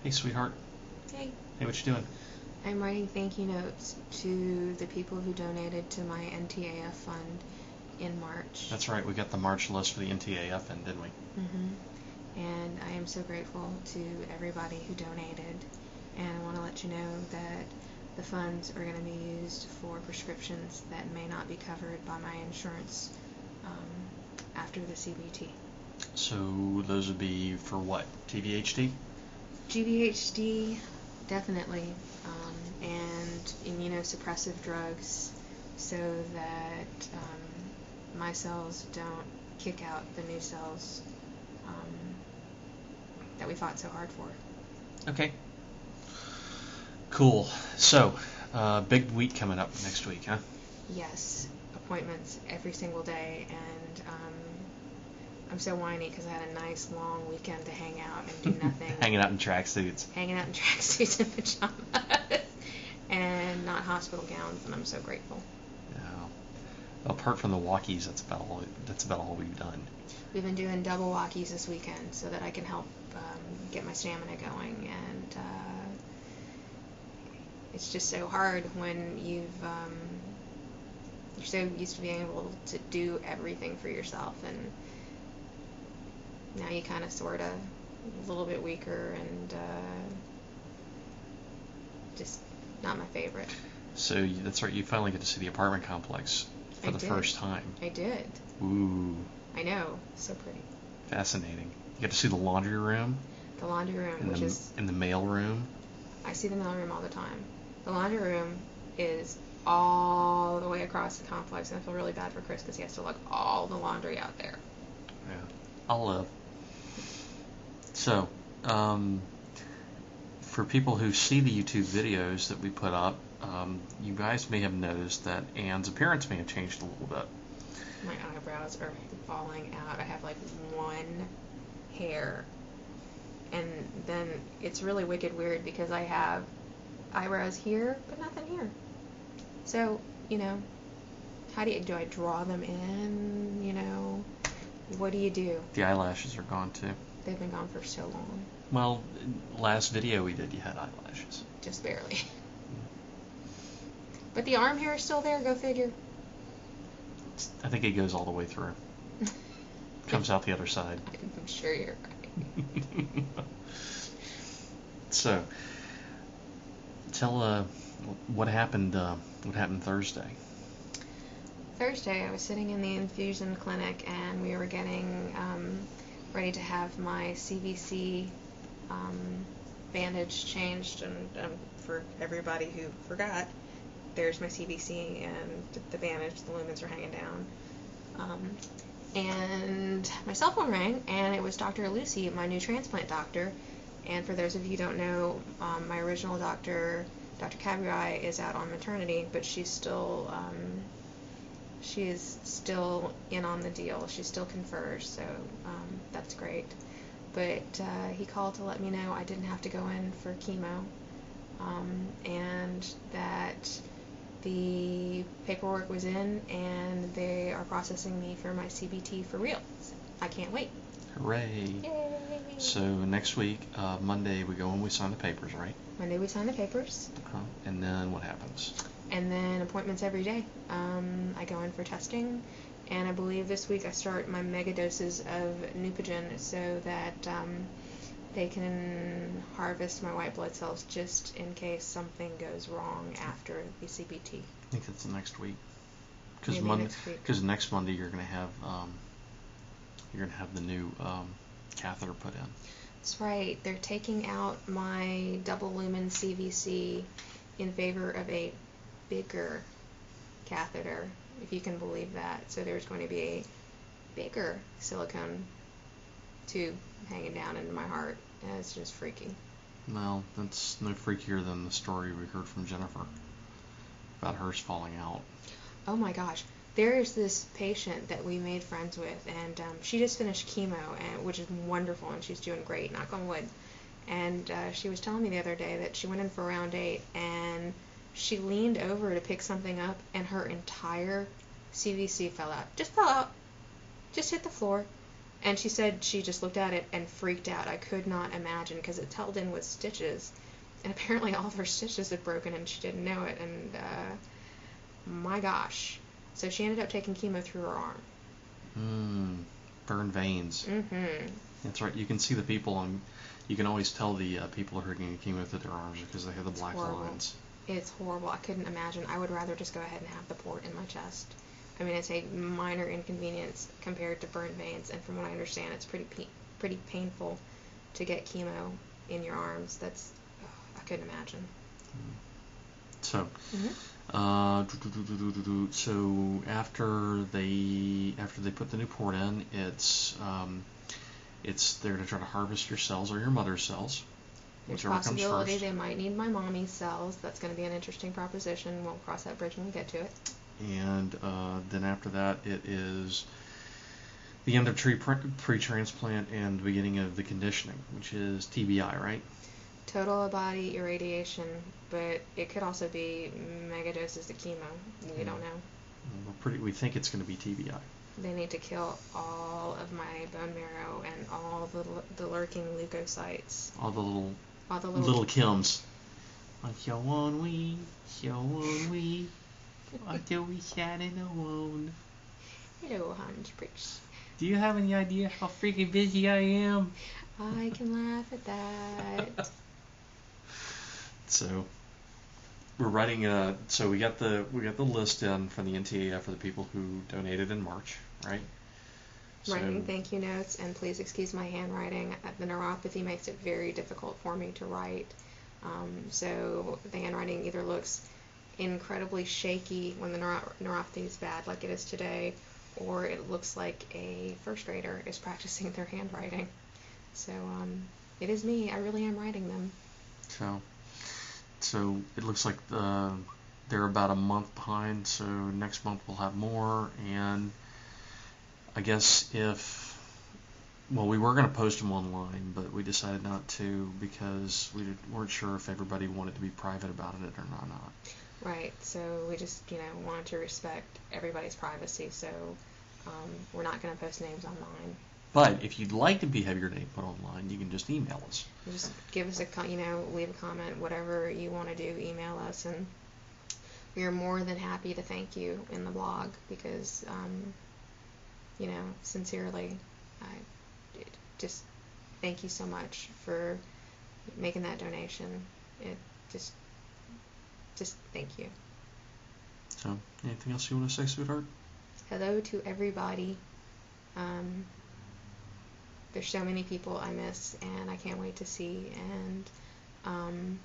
Hey, sweetheart. Hey, Hey, what you doing? I'm writing thank you notes to the people who donated to my NTAF fund in March. That's right. We got the March list for the NTAF, in, didn't we? And I am so grateful to everybody who donated. And I want to let you know that the funds are going to be used for prescriptions that may not be covered by my insurance after the CBT. So those would be for what? TVHD? GVHD, definitely, and immunosuppressive drugs so that my cells don't kick out the new cells that we fought so hard for. Okay. Cool. So, big week coming up next week, huh? Yes, appointments every single day, and I'm so whiny because I had a nice long weekend to hang out and do nothing. Hanging out in tracksuits. Hanging out in tracksuits and pajamas, and not hospital gowns, and I'm so grateful. Yeah. Apart from the walkies, that's about all we've done. We've been doing double walkies this weekend so that I can help get my stamina going, and it's just so hard when you're so used to being able to do everything for yourself, and now you kind of sort of a little bit weaker, and just not my favorite. So that's right. You finally get to see the apartment complex for the first time. I did. Ooh. I know. So pretty. Fascinating. You get to see the laundry room. The laundry room, which is in the mail room. I see the mail room all the time. The laundry room is all the way across the complex, and I feel really bad for Chris because he has to lug all the laundry out there. Yeah, I'll live. So, for people who see the YouTube videos that we put up, you guys may have noticed that Anne's appearance may have changed a little bit. My eyebrows are falling out. I have like one hair. And then it's really wicked weird because I have eyebrows here, but nothing here. So, how do I draw them in, what do you do? The eyelashes are gone too. They've been gone for so long. Well, last video we did, you had eyelashes. Just barely. But the arm hair is still there, go figure. I think it goes all the way through. Comes out the other side. I'm sure you're right. So, tell what happened Thursday. Thursday, I was sitting in the infusion clinic, and we were getting ready to have my CVC bandage changed. And for everybody who forgot, there's my CVC and the bandage. The lumens are hanging down. And my cell phone rang, and it was Dr. Lucy, my new transplant doctor. And for those of you who don't know, my original doctor, Dr. Cabriai, is out on maternity, but she is still in on the deal. She still confers, so that's great. But he called to let me know I didn't have to go in for chemo, and that the paperwork was in, and they are processing me for my CBT for real. So I can't wait. Hooray! Yay! So next week, Monday, we go and we sign the papers, right? Monday we sign the papers. And then what happens? And then appointments every day. I go in for testing, and I believe this week I start my mega doses of Neupogen so that they can harvest my white blood cells just in case something goes wrong after the CBT. I think it's the next week. Because next Monday you're gonna have the new catheter put in. That's right. They're taking out my double lumen CVC in favor of a bigger catheter, if you can believe that. So there's going to be a bigger silicone tube hanging down into my heart, and it's just freaky. Well, that's no freakier than the story we heard from Jennifer about hers falling out. Oh my gosh. There is this patient that we made friends with, and she just finished chemo, which is wonderful, and she's doing great, knock on wood. And she was telling me the other day that she went in for round 8, and she leaned over to pick something up, and her entire CVC fell out. Just fell out. Just hit the floor. And she said she just looked at it and freaked out. I could not imagine, because it's held in with stitches. And apparently all of her stitches had broken and she didn't know it. And, my gosh. So she ended up taking chemo through her arm. Burned veins. Mm-hmm. That's right. You can see the people on... You can always tell the people who are getting chemo through their arms because they have the black lines. It's horrible. I couldn't imagine. I would rather just go ahead and have the port in my chest. I mean, it's a minor inconvenience compared to burned veins, and from what I understand, it's pretty painful to get chemo in your arms. I couldn't imagine. So, so after they put the new port in, it's they're going to try to harvest your cells or your mother's cells. There's a possibility they might need my mommy's cells. That's going to be an interesting proposition. We'll cross that bridge when we get to it. And then after that, it is the end of pre-transplant and the beginning of the conditioning, which is TBI, right? Total body irradiation, but it could also be mega doses of chemo. We don't know. We think it's going to be TBI. They need to kill all of my bone marrow and all the lurking leukocytes. All the little Kims. Show on we, until we sat in a wound. Hello, Hans Priest. Do you have any idea how freaking busy I am? I can laugh at that. So we're writing so we got the list in from the NTAF for the people who donated in March, right? Writing thank you notes, and please excuse my handwriting. The neuropathy makes it very difficult for me to write. So the handwriting either looks incredibly shaky when the neuropathy is bad, like it is today, or it looks like a first grader is practicing their handwriting. So it is me. I really am writing them. So it looks like they're about a month behind, so next month we'll have more. And I guess we were going to post them online, but we decided not to because we weren't sure if everybody wanted to be private about it or not. Right, so we just wanted to respect everybody's privacy, so we're not going to post names online. But if you'd like to have your name put online, you can just email us. Just give us leave a comment, whatever you want to do, email us, and we are more than happy to thank you in the blog because, sincerely, I just thank you so much for making that donation. It just thank you. So, anything else you want to say, sweetheart? Hello to everybody. There's so many people I miss, and I can't wait to see. And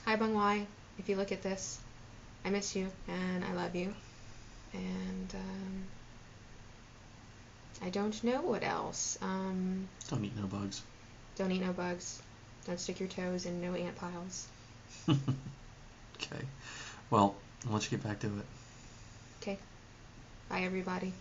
hi, Bung Wai, if you look at this, I miss you, and I love you. And I don't know what else. Don't eat no bugs. Don't eat no bugs. Don't stick your toes in no ant piles. Okay. Well, let's get back to it. Okay. Bye, everybody.